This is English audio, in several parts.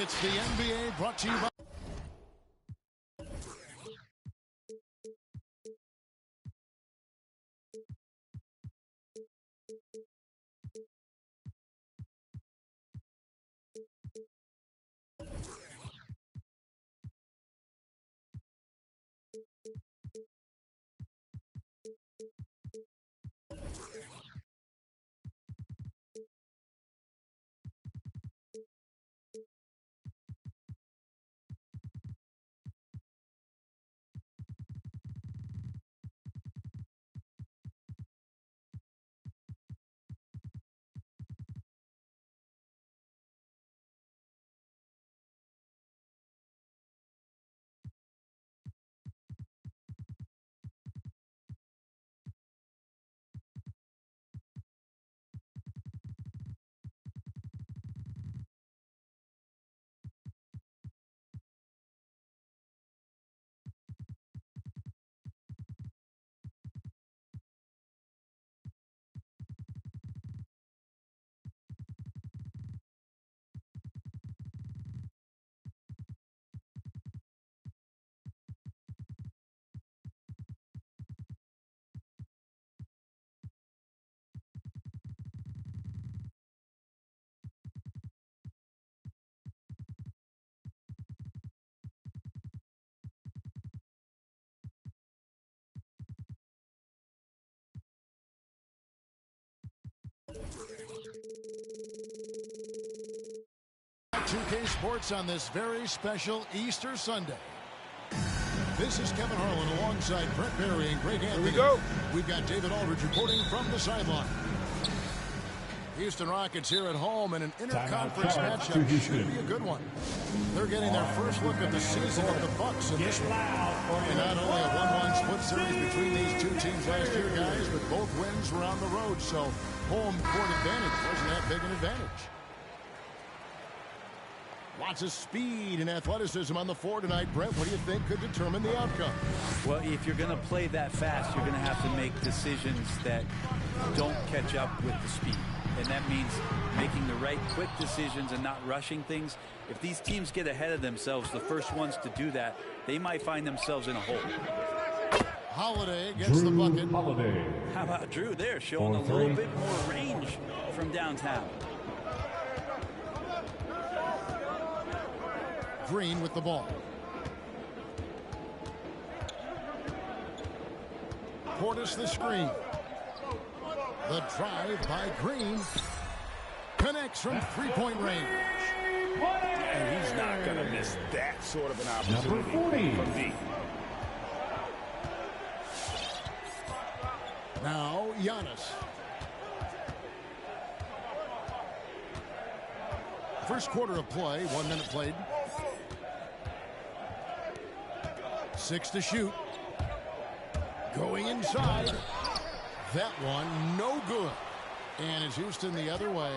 It's the NBA brought to you by... K Sports on this very special Easter Sunday. This is Kevin Harlan alongside Brent Barry and Greg Anthony. Here we go. We've got David Aldridge reporting from the sideline. Houston Rockets here at home in an interconference matchup. Should be a good one. They're getting their first look at the season of the Bucks in this one. And not only a 1-1 split series between these two teams last year, guys, but both wins were on the road, so home court advantage wasn't that big an advantage. Lots of speed and athleticism on the floor tonight. Brent, what do you think could determine the outcome? Well, if you're going to play that fast, you're going to have to make decisions that don't catch up with the speed. And that means making the right quick decisions and not rushing things. If these teams get ahead of themselves, the first ones to do that, they might find themselves in a hole. Holiday gets the bucket. Holiday. How about Drew there, showing a little bit more range from downtown. Green with the ball. Portis the screen. The drive by Green. Connects from three-point range. And he's not going to miss that sort of an opportunity from deep. Now Giannis. First quarter of play, 1 minute played. 6 to shoot. Going inside. That one, no good. And it's Houston the other way.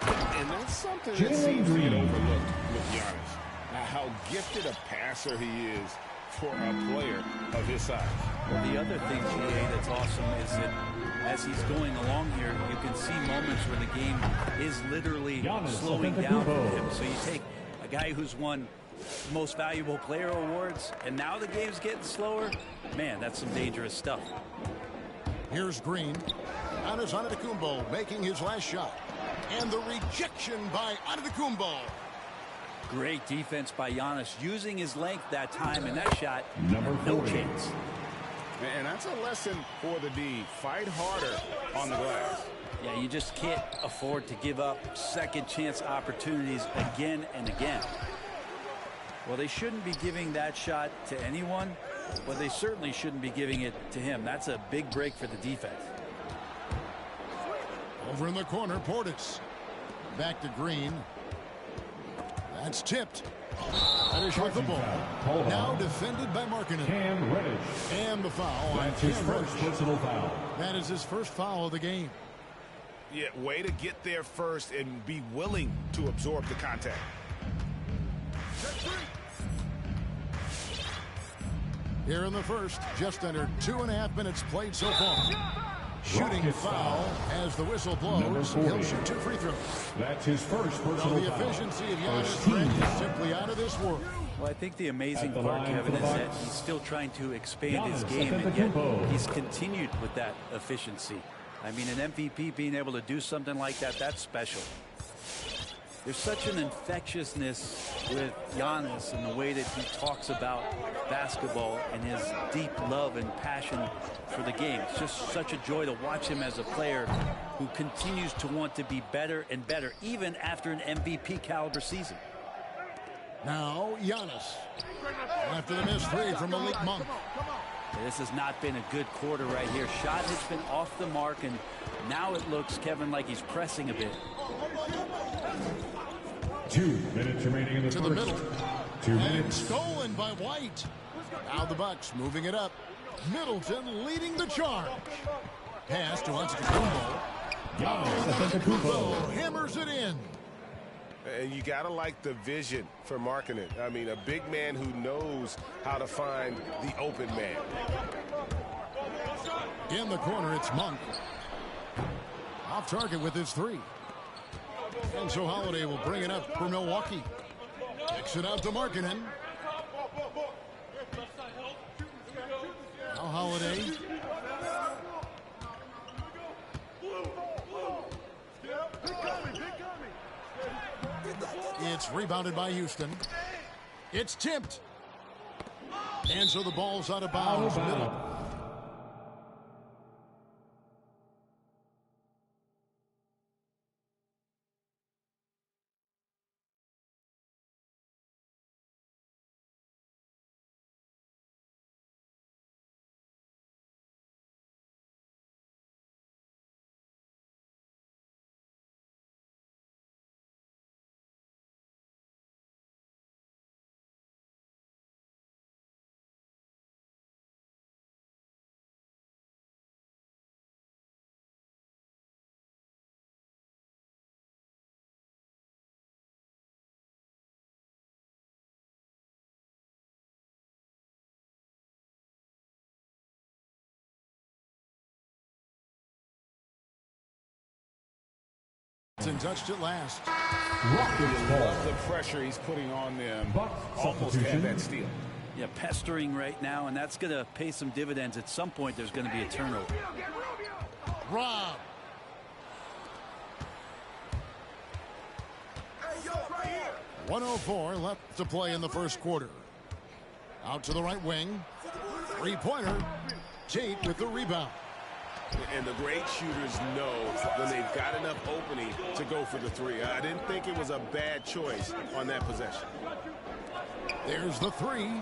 And that's something that seems to get overlooked with Giannis. Now, how gifted a passer he is for a player of his size. Well, the other thing, GA, that's awesome is that as he's going along here, you can see moments where the game is literally slowing down for him. So you take a guy who's won most valuable player awards, and now the game's getting slower. Man, that's some dangerous stuff. Here's Green. Giannis Antetokounmpo making his last shot. And the rejection by Antetokounmpo. Great defense by Giannis, using his length that time, and that shot, no chance. And that's a lesson for the D. Fight harder on the glass. Yeah, you just can't afford to give up second chance opportunities again and again. Well, they shouldn't be giving that shot to anyone, but they certainly shouldn't be giving it to him. That's a big break for the defense. Over in the corner, Portis. Back to Green. That's tipped. Reddish with the ball. Now defended by Markkanen. Cam Reddish. And the foul. That's his first personal foul. That is his first foul of the game. Yeah, way to get there first and be willing to absorb the contact. Here in the first, just under 2.5 minutes played so far. shooting foul as the whistle blows. He'll shoot 2 free throws. That's his first personal The foul. efficiency of Giannis is simply out of this world. Well, I think the amazing part, Kevin, is that he's still trying to expand his game, and yet he's continued with that efficiency. I mean, an MVP being able to do something like that, that's special. There's such an infectiousness with Giannis and the way that he talks about basketball and his deep love and passion for the game. It's just such a joy to watch him as a player who continues to want to be better and better, even after an MVP caliber season. Now Giannis after the missed 3 from Malik Monk. This has not been a good quarter right here. Shot has been off the mark, and now it looks, Kevin, like he's pressing a bit. 2 minutes remaining in the to first. the middle. 2 And minutes. stolen by White. Now the Bucks moving it up. Middleton leading the charge. Pass to Antetokounmpo. Giannis Antetokounmpo. Hammers it in. And you got to like the vision for marking it. I mean, a big man who knows how to find the open man. In the corner, it's Monk. Off target with his 3. And so Holiday will bring it up for Milwaukee. Kicks it out to Markkanen. Now Holiday. It's rebounded by Houston. It's tipped. And so the ball's out of bounds. Middle. And touched it last. Rockets ball. Love the pressure he's putting on them. Bucks Almost substitution. had that steal. Yeah, pestering right now, and that's going to pay some dividends. At some point, there's going to be a turnover. Rob. Hey, yo, right here. 104 left to play in the first quarter. Out to the right wing. 3-pointer. Tate with the rebound. And the great shooters know when they've got enough opening to go for the 3. I didn't think it was a bad choice on that possession. There's the 3.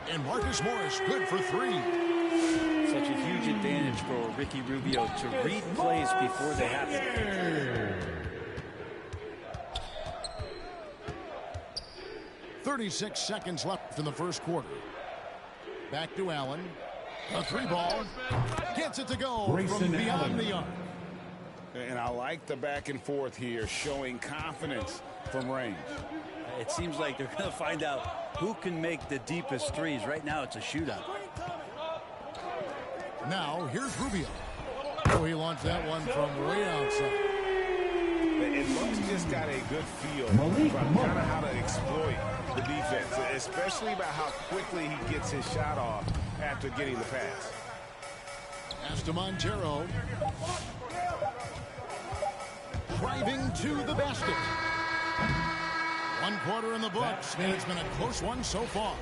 And Marcus Morris good for 3. Such a huge advantage for Ricky Rubio to read plays before they happen. 36 seconds left in the first quarter. Back to Allen. A 3-ball. Gets it to go Grayson from beyond Allen. the arc. And I like the back and forth here, showing confidence from range. It seems like they're going to find out who can make the deepest threes. Right now, it's a shootout. Now, here's Rubio. Oh, he launched that one from way outside. And Monk's just got a good feel Malik about Monk. kind of how to exploit the defense, especially about how quickly he gets his shot off after getting the pass. Pass to Montero. Driving to the basket. 1 quarter in the books, and it's been a close one so far.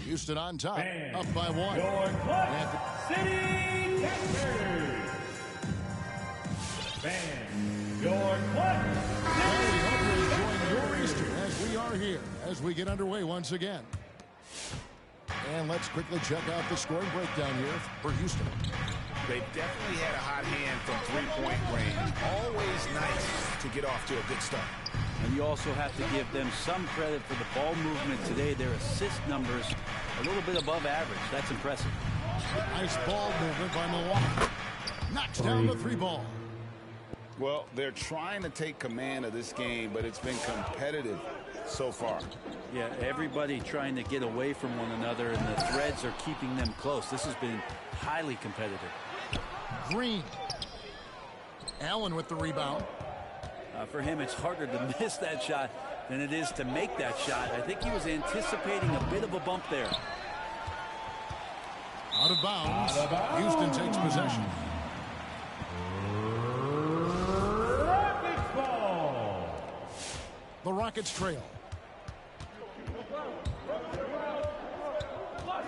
Houston on top, up by 1. Your clutch City Texans. Fans, your clutch. Well, we hope you're enjoying your Easter as we are here, as we get underway once again. And let's quickly check out the scoring breakdown here for Houston. They definitely had a hot hand from three-point range. Always nice to get off to a good start. And you also have to give them some credit for the ball movement today. Their assist numbers a little bit above average. That's impressive. Nice ball movement by Milwaukee. Knocks down the 3-ball. Well, they're trying to take command of this game, but it's been competitive so far. Yeah, everybody trying to get away from one another, and the threads are keeping them close. This has been highly competitive. Green. Allen with the rebound. For him, it's harder to miss that shot than it is to make that shot. I think he was anticipating a bit of a bump there. Out of bounds. Houston takes possession. Rockets ball. The Rockets trail.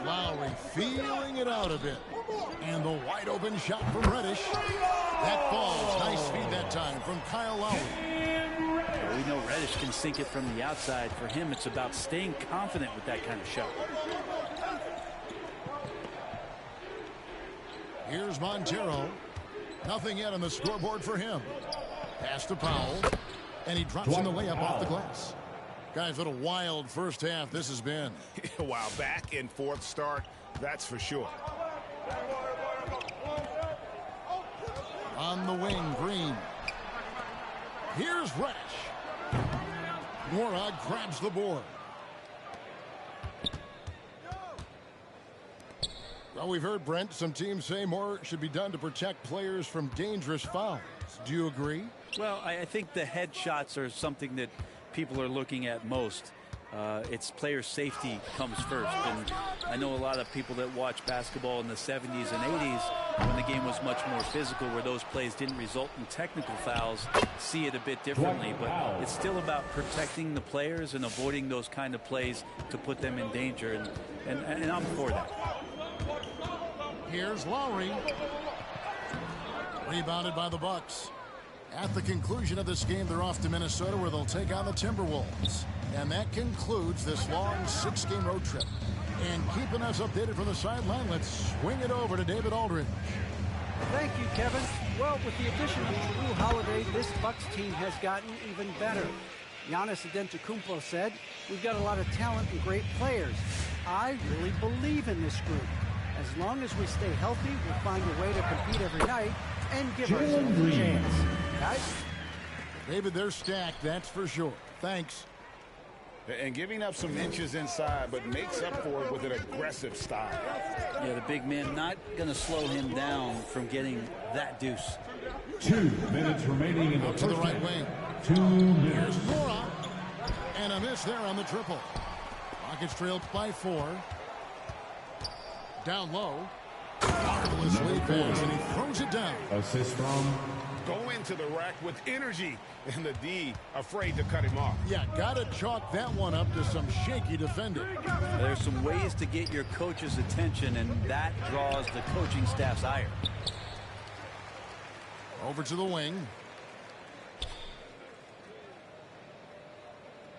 Lowry feeling it out a bit. And the wide open shot from Reddish. That falls. Nice feed that time from Kyle Lowry. We know Reddish can sink it from the outside. For him, it's about staying confident with that kind of shot. Here's Montero. Nothing yet on the scoreboard for him. Pass to Powell. And he drops in the layup off the glass. Guys, what a wild first half this has been. Wow, back and forth start, that's for sure. On the wing, Green. Here's Reddish. Morag grabs the board. Well, we've heard, Brent, some teams say more should be done to protect players from dangerous fouls. Do you agree? Well, I think the head shots are something that people are looking at most. It's player safety comes first. And I know a lot of people that watch basketball in the 70s and 80s when the game was much more physical, where those plays didn't result in technical fouls, see it a bit differently. But it's still about protecting the players and avoiding those kind of plays to put them in danger. And I'm for that. Here's Lowry. Rebounded by the Bucks. At the conclusion of this game, they're off to Minnesota, where they'll take on the Timberwolves. And that concludes this long 6-game road trip. And keeping us updated from the sideline, let's swing it over to David Aldridge. Thank you, Kevin. Well, with the addition of Jrue Holiday, this Bucks team has gotten even better. Giannis Antetokounmpo said, "We've got a lot of talent and great players. I really believe in this group. As long as we stay healthy, we'll find a way to compete every night and give ourselves a chance." Guys? David, they're stacked, that's for sure. Thanks. And giving up some inches inside, but makes up for it with an aggressive style. Yeah, the big man not going to slow him down from getting that deuce. 2 minutes remaining in the to the first right half. wing. 2 minutes. Here's Mora. And a miss there on the triple. Rockets trailed by 4. Down low. Marvelous lead pass, and he throws it down. Assist from Go into the rack with energy, and the D afraid to cut him off. Yeah, gotta chalk that one up to some shaky defending. There's some ways to get your coach's attention, and that draws the coaching staff's ire. Over to the wing.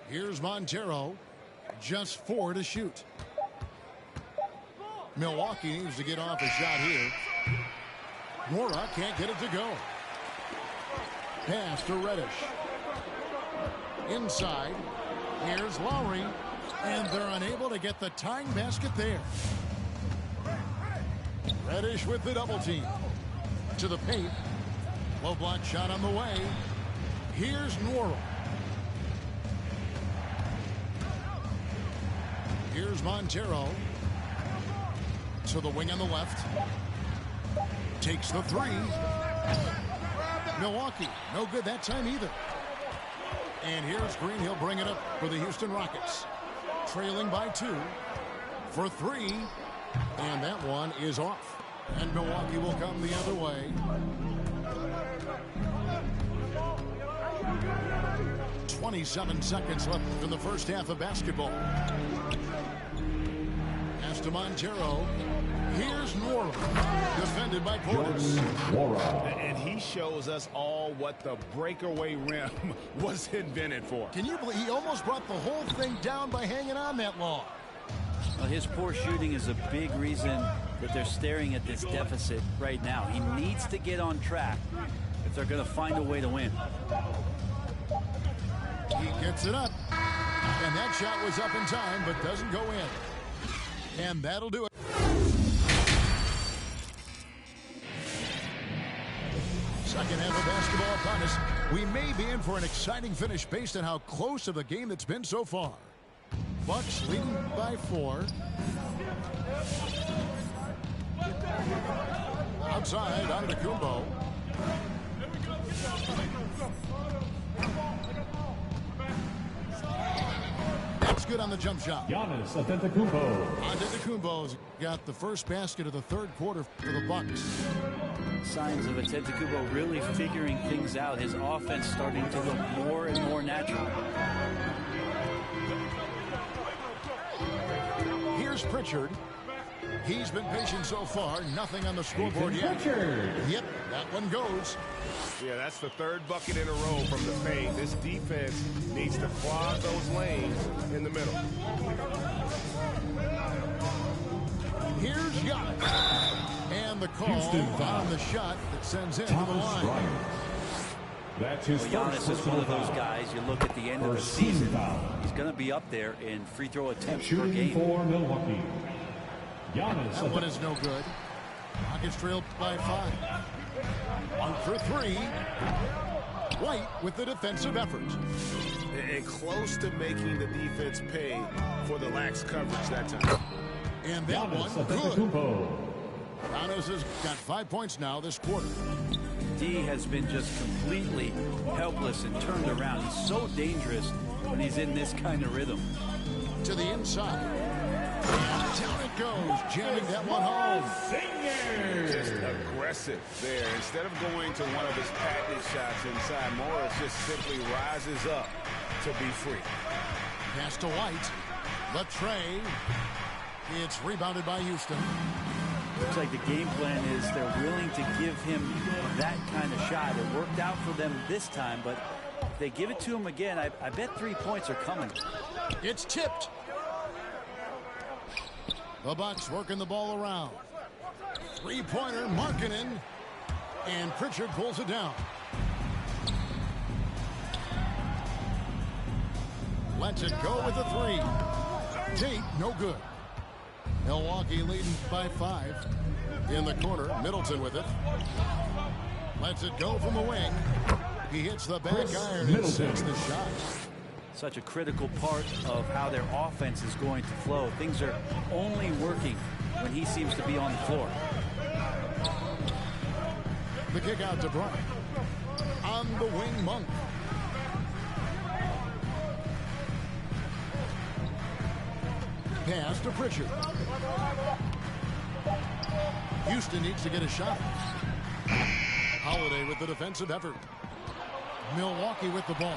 Here's Montero. Just 4 to shoot. Milwaukee needs to get off a shot here. Mora can't get it to go. Pass to Reddish. Inside. Here's Lowry. And they're unable to get the tying basket there. Reddish with the double team. To the paint. Low block shot on the way. Here's Nwora. Here's Montero. To the wing on the left. Takes the 3. Milwaukee, no good that time either. And here's Green. He'll bring it up for the Houston Rockets. Trailing by 2 for 3. And that one is off. And Milwaukee will come the other way. 27 seconds left in the first half of basketball. Pass to Montero. Here's Nwora, defended by Portis. And he shows us all what the breakaway rim was invented for. Can you believe he almost brought the whole thing down by hanging on that long? Well, his poor shooting is a big reason that they're staring at this deficit right now. He needs to get on track if they're going to find a way to win. He gets it up. And that shot was up in time, but doesn't go in. And that'll do it. Second half of basketball upon us. We may be in for an exciting finish based on how close of a game that's been so far. Bucks leading by 4. Outside, Antetokounmpo. That's good on the jump shot. Giannis Antetokounmpo. Antetokounmpo's got the first basket of the third quarter for the Bucks. Signs of Antetokounmpo really figuring things out. His offense starting to look more and more natural. Here's Pritchard. He's been patient so far. Nothing on the scoreboard yet. Pritchard. Yep, that one goes. Yeah, that's the third bucket in a row from the paint. This defense needs to clog those lanes in the middle. Here's Giannis. And the call on the shot that sends him to the line. That's his Well, Giannis is one of those guys, you look at the end of the season, he's going to be up there in free throw attempts per Shooting game. for Milwaukee. Giannis. That one is no good. Rockets trailed by 5. 1 for 3. White with the defensive effort. And close to making the defense pay for the lax coverage that time. And that Giannis one good. Antetokounmpo. Giannis has got 5 points now this quarter. D has been just completely helpless and turned around. He's so dangerous when he's in this kind of rhythm. To the inside. And down it goes, jamming that one home. Just aggressive there. Instead of going to one of his patented shots inside, Morris just simply rises up to be free. Pass to White. Latrey. It's rebounded by Houston. Looks like the game plan is they're willing to give him that kind of shot. It worked out for them this time, but if they give it to him again, I bet 3 points are coming. It's tipped. The Bucks working the ball around. Three-pointer, Markkanen. And Pritchard pulls it down. Lets it go with a 3. Tate, no good. Milwaukee leading by 5. In the corner, Middleton with it. Lets it go from the wing. He hits the back iron and sets the shot. Such a critical part of how their offense is going to flow. Things are only working when he seems to be on the floor. The kick out to Bryant. On the wing, Monk. Pass to Pritchard. Houston needs to get a shot. Holiday with the defensive effort. Milwaukee with the ball.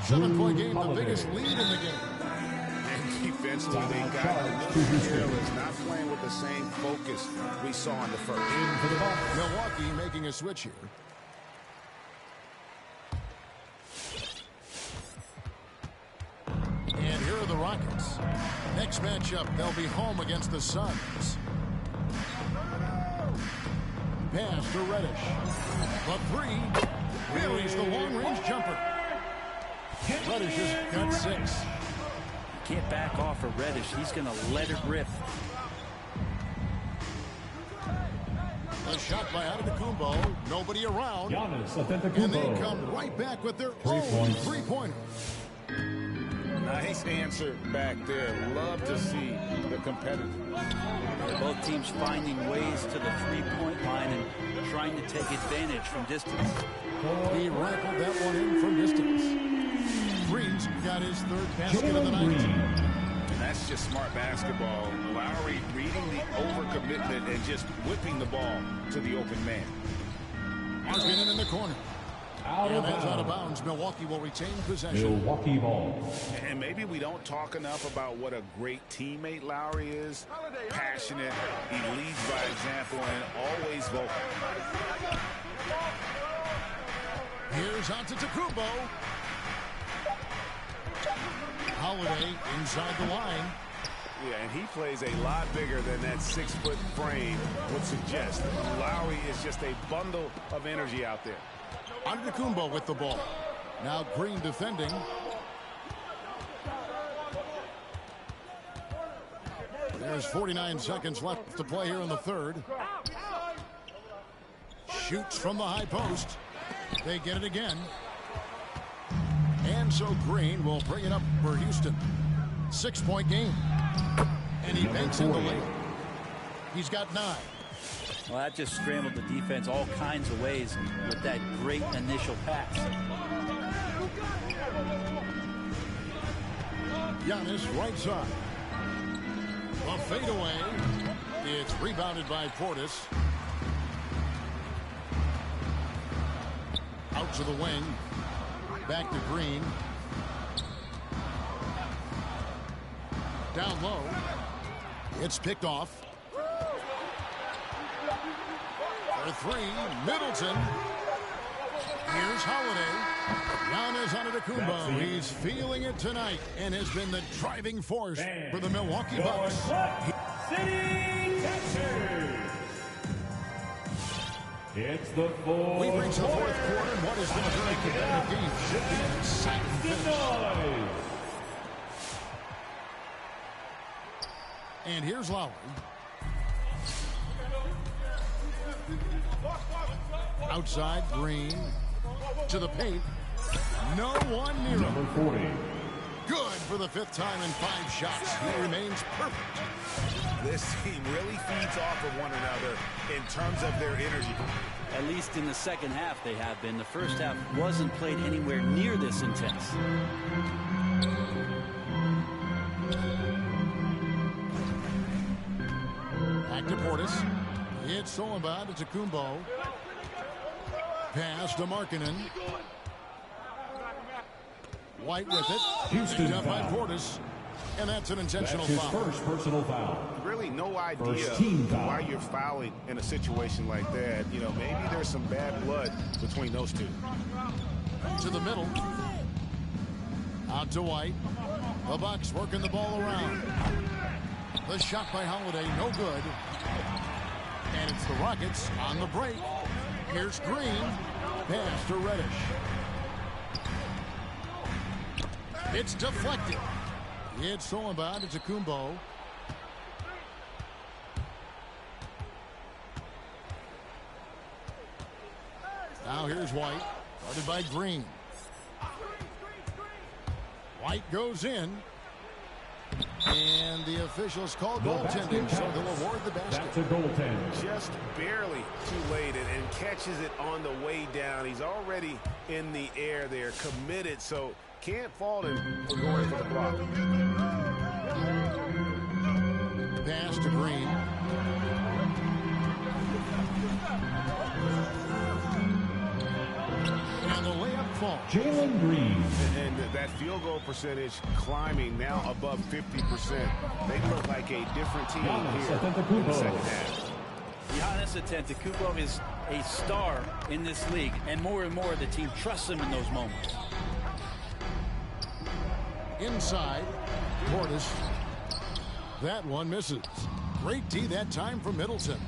7-point game, the biggest lead in the game. And defensively, they got a little careless, not playing with the same focus we saw in the first. Milwaukee making a switch here. And here are the Rockets. Next matchup, they'll be home against the Suns. Pass to Reddish. The 3. Buries the long-range jumper. Reddish has got 6. Can't back off of Reddish. He's going to let it rip. A shot by Antetokounmpo. Nobody around. Giannis And they Antetokounmpo. come right back with their 3 own points. three-pointer. Nice answer back there. Love to see the competitor. Both teams finding ways to the three-point line and trying to take advantage from distance. He rifled that one in from distance. Green's got his third basket of the night. And that's just smart basketball. Lowry reading the overcommitment and just whipping the ball to the open man. Markkanen in the corner. Out And of that's out of bounds. bounds. Milwaukee will retain possession. Milwaukee ball. And maybe we don't talk enough about what a great teammate Lowry is. Passionate, he leads by example, and always vocal. Here's Antetokounmpo. Holiday inside the line. Yeah, and he plays a lot bigger than that 6-foot frame would suggest. Lowry is just a bundle of energy out there. Antetokounmpo with the ball. Now Green defending. There's 49 seconds left to play here in the third. Shoots from the high post. They get it again. And so Green will bring it up for Houston. 6-point game. And he banks in the lane. He's got 9. Well, that just scrambled the defense all kinds of ways with that great initial pass. Giannis right side. A fadeaway. It's rebounded by Portis. Out to the wing. Back to Green. Down low. It's picked off. For three, Middleton. Here's Holiday. Giannis Antetokounmpo. He's feeling it tonight and has been the driving force for the Milwaukee Bucks. City, Texas. It's the fourth. We've reached the fourth quarter, and what has been a very competitive game should be an exciting finish. And here's Lowry. Outside, Green. To the paint. No one near him. Number 40. Good for the fifth time in 5 shots. He remains perfect. This team really feeds off of one another in terms of their energy. At least in the second half they have been. The first half wasn't played anywhere near this intense. Back to Portis. It's Solomon to Kumbo. Pass to Markkanen. White with it. Houston Picked up by foul. Portis. And that's an intentional That's his foul. first personal foul. Really no idea First team foul. why you're fouling in a situation like that. You know, maybe there's some bad blood between those two. To the middle. Out to White. The Bucks working the ball around. The shot by Holiday, no good. And it's the Rockets on the break. Here's Green. Pass to Reddish. It's deflected. It's Solomon to Kumbo. Now here's White. Guarded by Green. White goes in. And the officials call goaltending, so they'll award the basket. That's a goaltend. Just barely too late and catches it on the way down. He's already in the air there, committed, so can't fault him for going for the block. Pass to Green. And the layup falls. Jalen Green. And that field goal percentage climbing now above 50%. They look like a different team Giannis here in the second Antetokounmpo. half. Giannis Antetokounmpo is a star in this league, and more the team trusts him in those moments. Inside, Portis. That one misses. Great D that time from Middleton.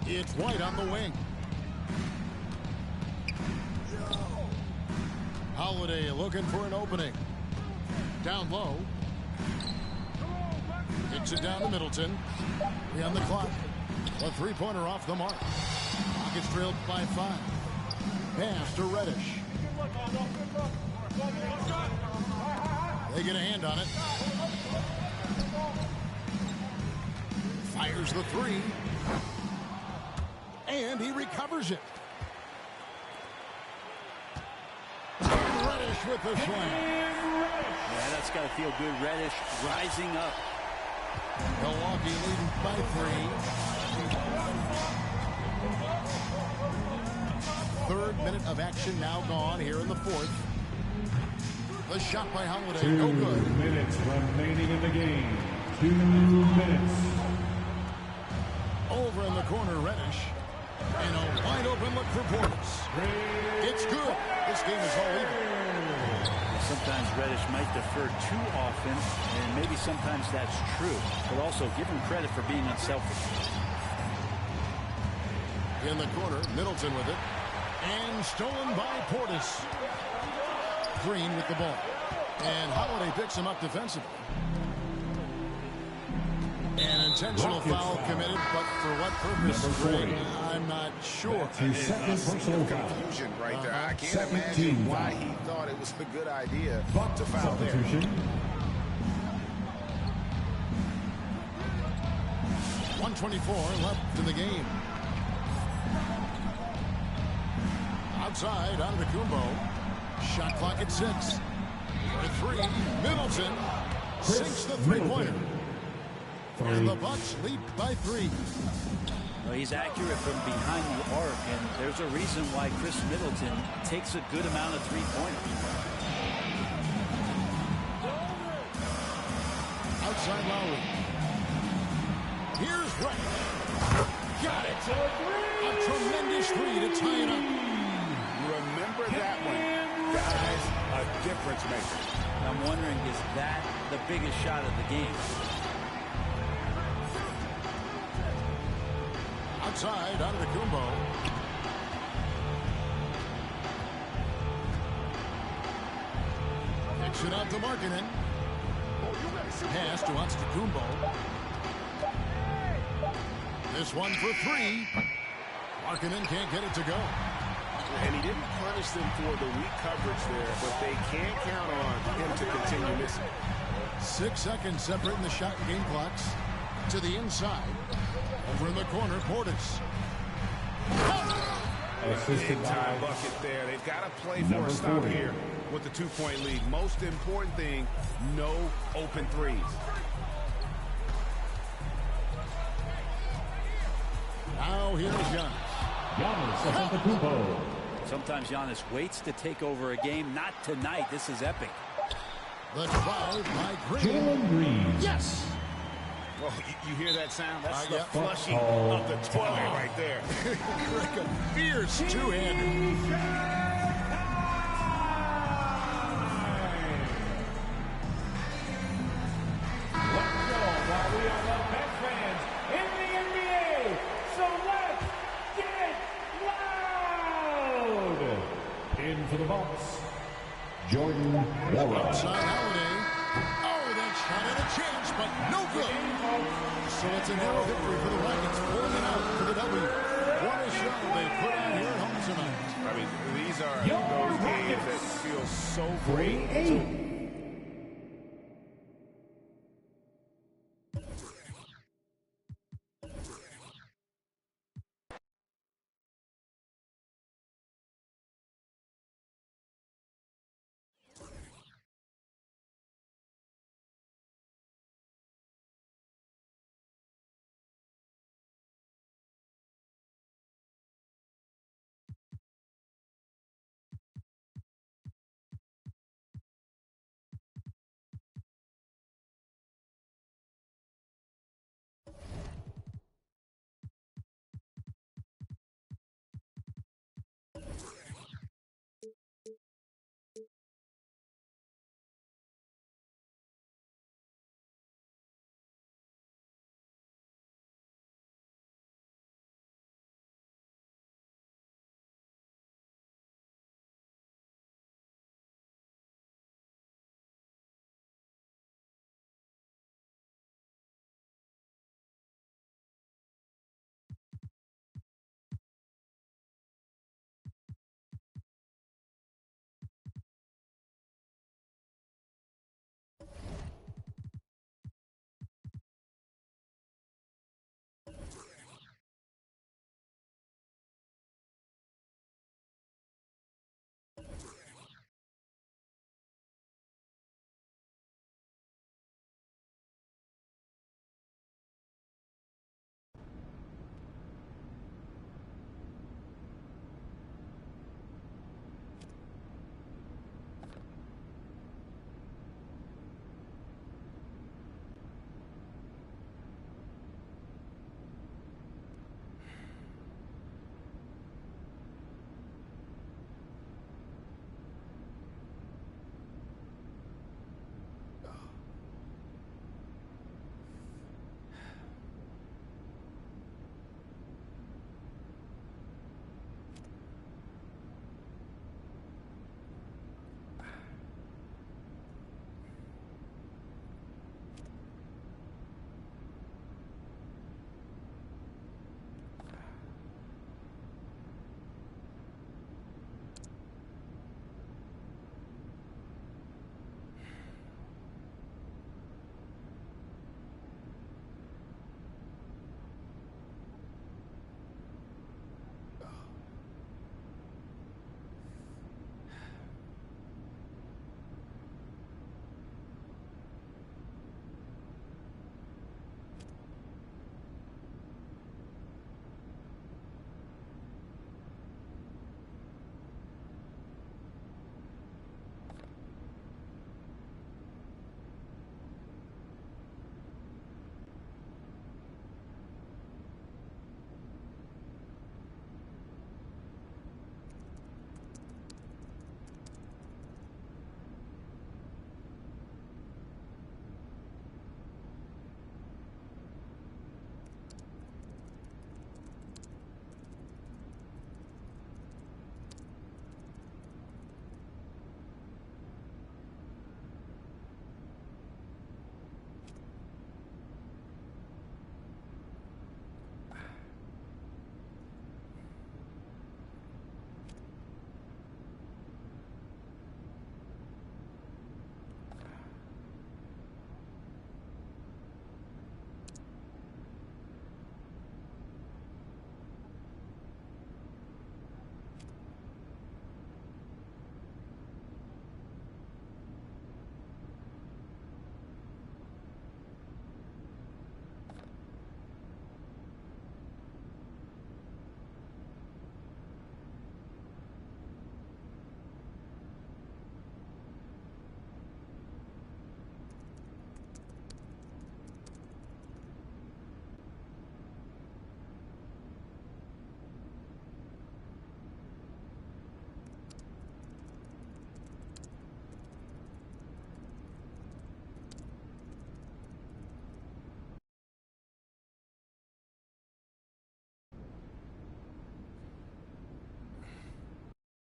It's White on the wing. Holiday looking for an opening. Down low. Kicks it down to Middleton. 3 on the clock. A three-pointer off the mark. Rockets trailed by 5. Pass to Reddish. They get a hand on it. Fires the 3. And he recovers it. And Reddish with the slam. Yeah, that's got to feel good. Reddish rising up. Milwaukee leading by 3. Third minute of action now gone here in the fourth. The shot by Holiday, 2 no good. minutes remaining in the game. 2 minutes. Over in the corner, Reddish. And a wide open look for Portis. It's good. This game is all even. Sometimes Reddish might defer too often, and maybe sometimes that's true. But also give him credit for being unselfish. In the corner, Middleton with it. And stolen by Portis. Green with the ball. And Holiday picks him up defensively. An intentional foul committed, but for what purpose, Greg? I'm not sure. His second personal foul. Confusion right there. I can't Second imagine team why foul. he thought it was a good idea Buck to foul there. substitution. 1:24 left in the game. Outside, Antetokounmpo. Shot clock at 6. For 3, Middleton sinks the three-pointer. And the Bucks lead by 3. Well, he's accurate from behind the arc, and there's a reason why Chris Middleton takes a good amount of three-pointers. Outside Lowry. Here's Wright. Got it. A tremendous 3 to tie it up. Remember that one. Guys, a difference maker. I'm wondering, is that the biggest shot of the game? Outside, Antetokounmpo. Kicks it out to Markkanen. Pass to Antetokounmpo. This one for 3. Markkanen can't get it to go. And he didn't punish them for the weak coverage there, but they can't count on him to continue missing. 6 seconds separating the shot and game clocks. To the inside. Over in the corner, Portis. Big time bucket there. They've got to play for a stop here with the 2-point lead. Most important thing, no open threes. Now here's Giannis. Giannis Antetokounmpo. Sometimes Giannis waits to take over a game. Not tonight. This is epic. The drive by Green. Jalen Green. Yes! Well, you hear that sound? That's the yeah. flushing of the toilet right there. Like a fierce two-hander. Let's go while we are the best fans in the NBA. So let's get loud. In for the Bucks, Jordan Nwora. Outside Holiday. Oh, that shot had a chance, but no good. So it's a narrow victory for the Rockets, pulling it out for the W. What a show they put on here at home tonight. I mean, these are those games that feel so great.